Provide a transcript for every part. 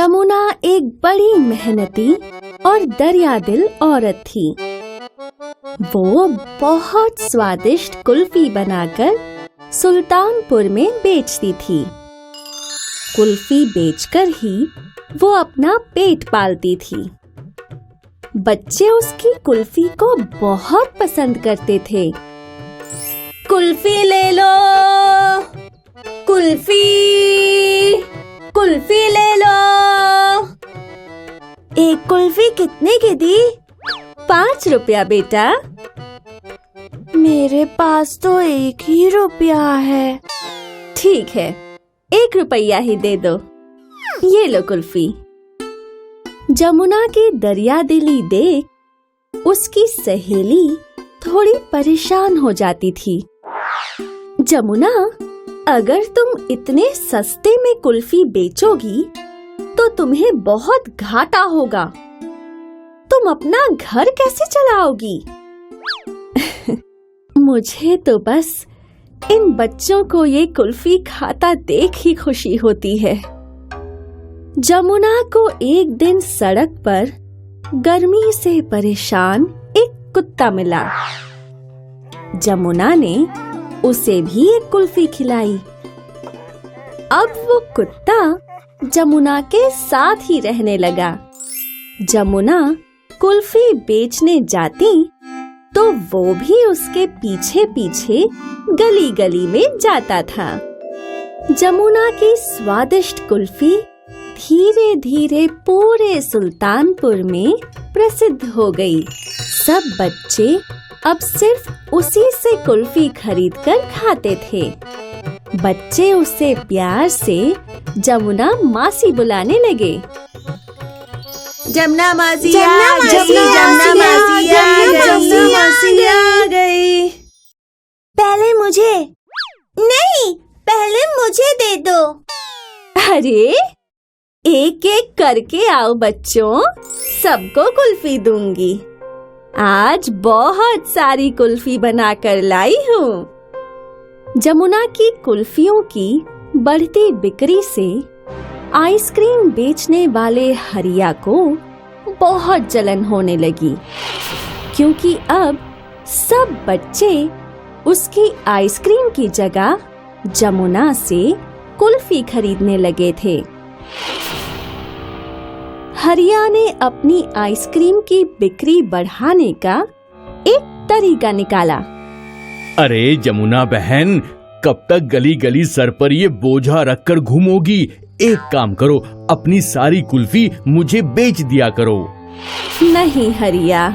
जमुना एक बड़ी मेहनती और दरियादिल औरत थी। वो बहुत स्वादिष्ट कुल्फी बनाकर सुल्तानपुर में बेचती थी। कुल्फी बेचकर ही वो अपना पेट पालती थी। बच्चे उसकी कुल्फी को बहुत पसंद करते थे। कुल्फी ले लो, कुल्फी, कुल्फी ले लो। एक कुल्फी कितने की दी? 5 रुपया बेटा। मेरे पास तो 1 ही रुपया है। ठीक है, 1 रुपया ही दे दो। ये लो कुल्फी। जमुना की दरियादिली देख उसकी सहेली थोड़ी परेशान हो जाती थी। जमुना, अगर तुम इतने सस्ते में कुल्फी बेचोगी तो तुम्हें बहुत घाटा होगा। तुम अपना घर कैसे चलाओगी? मुझे तो बस इन बच्चों को ये कुल्फी खाता देख ही खुशी होती है। जमुना को एक दिन सड़क पर गर्मी से परेशान एक कुत्ता मिला। जमुना ने उसे भी एक कुल्फी खिलाई। अब वो कुत्ता जमुना के साथ ही रहने लगा। जमुना कुल्फी बेचने जाती तो वो भी उसके पीछे पीछे गली गली में जाता था। जमुना की स्वादिष्ट कुल्फी धीरे धीरे पूरे सुल्तानपुर में प्रसिद्ध हो गई। सब बच्चे अब सिर्फ उसी से कुल्फी खरीदकर खाते थे। बच्चे उसे प्यार से जमुना मासी बुलाने लगे। जमुना मासी आ गई। पहले मुझे नहीं, पहले मुझे दे दो। अरे एक एक करके आओ बच्चों, सबको कुल्फी दूंगी। आज बहुत सारी कुल्फी बनाकर लाई हूँ। जमुना की कुल्फियों की बढ़ती बिक्री से आइसक्रीम बेचने वाले हरिया को बहुत जलन होने लगी, क्योंकि अब सब बच्चे उसकी आइसक्रीम की जगह जमुना से कुल्फी खरीदने लगे थे। हरिया ने अपनी आइसक्रीम की बिक्री बढ़ाने का एक तरीका निकाला। अरे जमुना बहन, कब तक गली गली सर पर ये बोझा रखकर घूमोगी? एक काम करो, अपनी सारी कुल्फी मुझे बेच दिया करो। नहीं हरिया,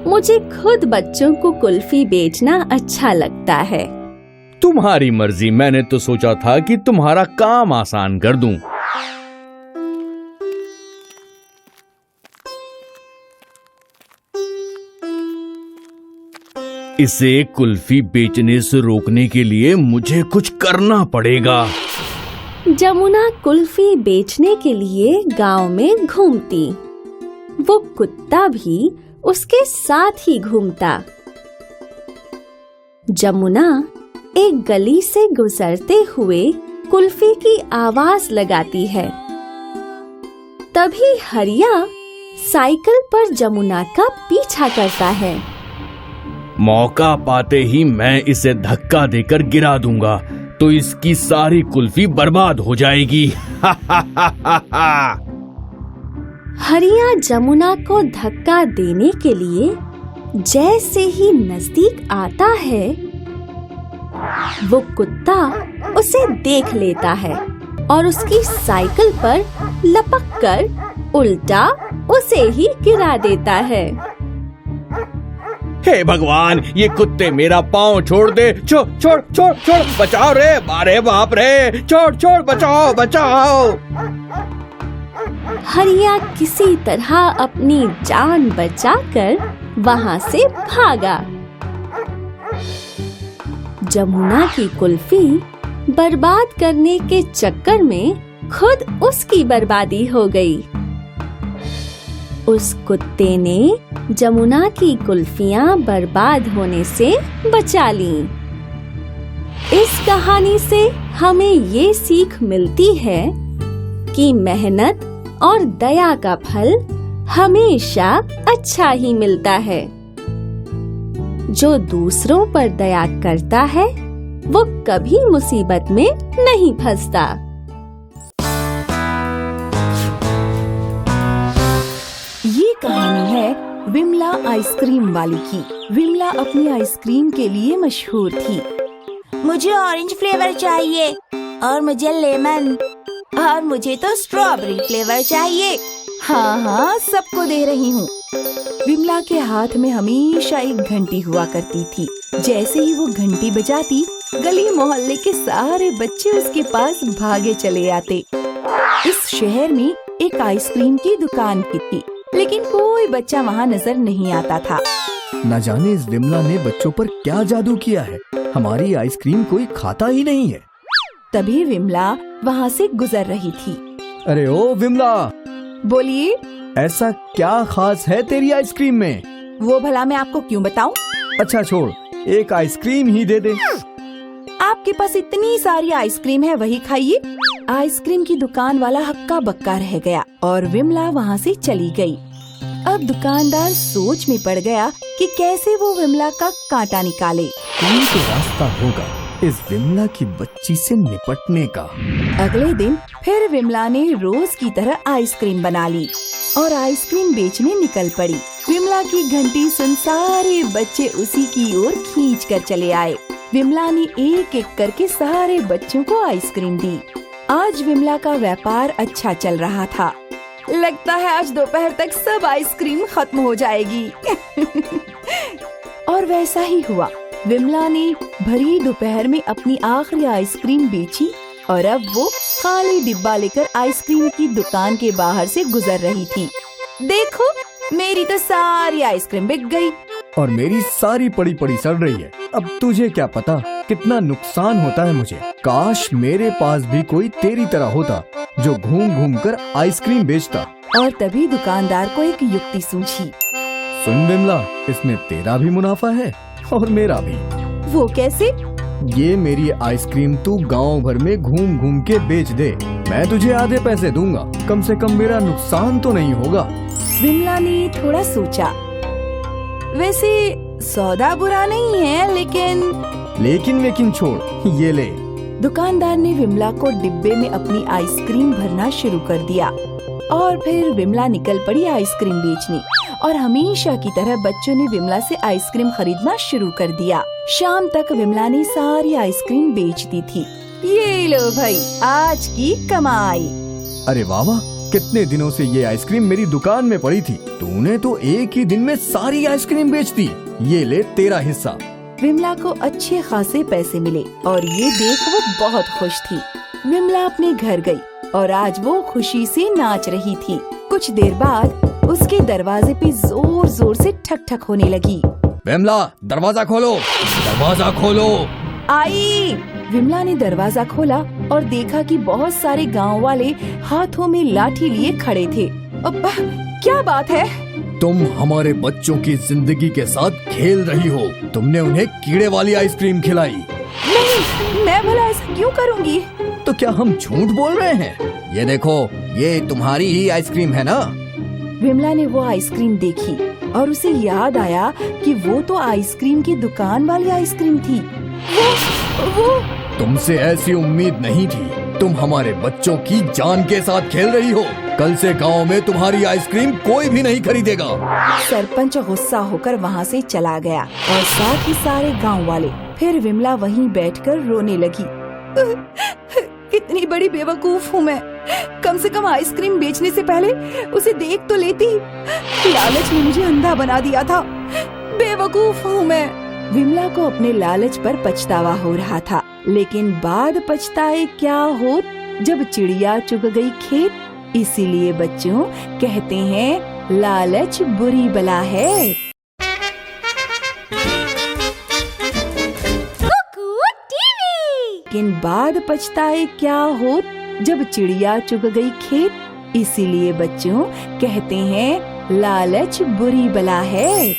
मुझे खुद बच्चों को कुल्फी बेचना अच्छा लगता है। तुम्हारी मर्जी, मैंने तो सोचा था कि तुम्हारा काम आसान कर दूं। इसे कुल्फी बेचने से रोकने के लिए मुझे कुछ करना पड़ेगा। जमुना कुल्फी बेचने के लिए गांव में घूमती। वो कुत्ता भी उसके साथ ही घूमता। जमुना एक गली से गुजरते हुए कुल्फी की आवाज लगाती है। तभी हरिया साइकिल पर जमुना का पीछा करता है। मौका पाते ही मैं इसे धक्का देकर गिरा दूंगा, तो इसकी सारी कुल्फी बर्बाद हो जाएगी। हरिया जमुना को धक्का देने के लिए जैसे ही नजदीक आता है, वो कुत्ता उसे देख लेता है और उसकी साइकिल पर लपक कर उल्टा उसे ही गिरा देता है। हे भगवान, ये कुत्ते मेरा पाँव छोड़ दे। छोड़ छोड़ छोड़ छोड़, बचाओ रे, अरे बाप रे, छोड़ छोड़, बचाओ बचाओ। हरिया किसी तरह अपनी जान बचाकर वहां से भागा। जमुना की कुल्फी बर्बाद करने के चक्कर में खुद उसकी बर्बादी हो गई। उस कुत्ते ने जमुना की कुल्फियां बर्बाद होने से बचा लीं। इस कहानी से हमें ये सीख मिलती है कि मेहनत और दया का फल हमेशा अच्छा ही मिलता है। जो दूसरों पर दया करता है वो कभी मुसीबत में नहीं फंसता। ये कहानी है विमला आइसक्रीम वाली की। विमला अपनी आइसक्रीम के लिए मशहूर थी। मुझे ऑरेंज फ्लेवर चाहिए और मुझे लेमन और मुझे तो स्ट्रॉबेरी फ्लेवर चाहिए। हाँ हाँ, सबको दे रही हूँ। विमला के हाथ में हमेशा एक घंटी हुआ करती थी। जैसे ही वो घंटी बजाती, गली मोहल्ले के सारे बच्चे उसके पास भागे चले आते। इस शहर में एक आइसक्रीम की दुकान की थी, लेकिन कोई बच्चा वहाँ नजर नहीं आता था। न जाने इस विमला ने बच्चों पर क्या जादू किया है, हमारी आइसक्रीम कोई खाता ही नहीं है। तभी विमला वहाँ से गुजर रही थी। अरे ओ विमला, बोलिए। ऐसा क्या खास है तेरी आइसक्रीम में? वो भला मैं आपको क्यों बताऊं? अच्छा छोड़, एक आइसक्रीम ही दे दे। आपके पास इतनी सारी आइसक्रीम है, वही खाइए। आइसक्रीम की दुकान वाला हक्का बक्का रह गया और विमला वहाँ से चली गई। अब दुकानदार सोच में पड़ गया कि कैसे वो विमला का कांटा निकाले। कोई तो रास्ता होगा इस विमला की बच्ची से निपटने का। अगले दिन फिर विमला ने रोज की तरह आइसक्रीम बना ली और आइसक्रीम बेचने निकल पड़ी। विमला की घंटी सुन सारे बच्चे उसी की ओर खींच कर चले आए। विमला ने एक एक करके सारे बच्चों को आइसक्रीम दी। आज विमला का व्यापार अच्छा चल रहा था। लगता है आज दोपहर तक सब आइसक्रीम खत्म हो जाएगी। और वैसा ही हुआ। विमला ने भरी दोपहर में अपनी आखिरी आइसक्रीम बेची और अब वो खाली डिब्बा लेकर आइसक्रीम की दुकान के बाहर से गुजर रही थी। देखो, मेरी तो सारी आइसक्रीम बिक गई और मेरी सारी पड़ी पड़ी सड़ रही है। अब तुझे क्या पता कितना नुकसान होता है मुझे। काश मेरे पास भी कोई तेरी तरह होता जो घूम घूम कर आइसक्रीम बेचता। और तभी दुकानदार को एक युक्ति सूझी। सुन विमला, इसमें तेरा भी मुनाफा है और मेरा भी। वो कैसे? ये मेरी आइसक्रीम तू गांव भर में घूम घूम के बेच दे, मैं तुझे आधे पैसे दूंगा। कम से कम मेरा नुकसान तो नहीं होगा। विमला ने थोड़ा सोचा। वैसे सौदा बुरा नहीं है, लेकिन छोड़, ये ले। दुकानदार ने विमला को डिब्बे में अपनी आइसक्रीम भरना शुरू कर दिया और फिर विमला निकल पड़ी आइसक्रीम बेचने। और हमेशा की तरह बच्चों ने विमला से आइसक्रीम खरीदना शुरू कर दिया। शाम तक विमला ने सारी आइसक्रीम बेच दी थी। ये लो भाई, आज की कमाई। अरे वाह वाह, कितने दिनों से ये आइसक्रीम मेरी दुकान में पड़ी थी, तूने तो एक ही दिन में सारी आइसक्रीम बेच दी। ये ले तेरा हिस्सा। विमला को अच्छे खासे पैसे मिले और ये देख वो बहुत खुश थी। विमला अपने घर गई और आज वो खुशी से नाच रही थी। कुछ देर बाद उसके दरवाजे पे जोर जोर से ठक ठक होने लगी। विमला, दरवाजा खोलो, दरवाजा खोलो। आई। विमला ने दरवाजा खोला और देखा कि बहुत सारे गांव वाले हाथों में लाठी लिए खड़े थे। अब्बा, क्या बात है? तुम हमारे बच्चों की जिंदगी के साथ खेल रही हो। तुमने उन्हें कीड़े वाली आइसक्रीम खिलाई। नहीं, मैं भला ऐसा क्यों करूँगी? तो क्या हम झूठ बोल रहे हैं? ये देखो, ये तुम्हारी ही आइसक्रीम है ना? विमला ने वो आइसक्रीम देखी और उसे याद आया कि वो तो आइसक्रीम की दुकान वाली आइसक्रीम थी। वो तुमसे ऐसी उम्मीद नहीं थी। तुम हमारे बच्चों की जान के साथ खेल रही हो। कल से गांव में तुम्हारी आइसक्रीम कोई भी नहीं खरीदेगा। सरपंच गुस्सा होकर वहाँ से चला गया और साथ ही सारे गांव वाले। फिर विमला वहीं बैठकर रोने लगी। कितनी बड़ी बेवकूफ हूँ मैं। कम से कम आइसक्रीम बेचने से पहले उसे देख तो लेती। लालच ने मुझे अंधा बना दिया था। बेवकूफ हूँ मैं। विमला को अपने लालच पर पछतावा हो रहा था, लेकिन बाद पछताए क्या हो जब चिड़िया चुग गई खेत। इसीलिए बच्चों कहते हैं लालच बुरी बला है। लेकिन बाद पछताए क्या हो जब चिड़िया चुग गई खेत। इसीलिए बच्चों कहते हैं लालच बुरी बला है।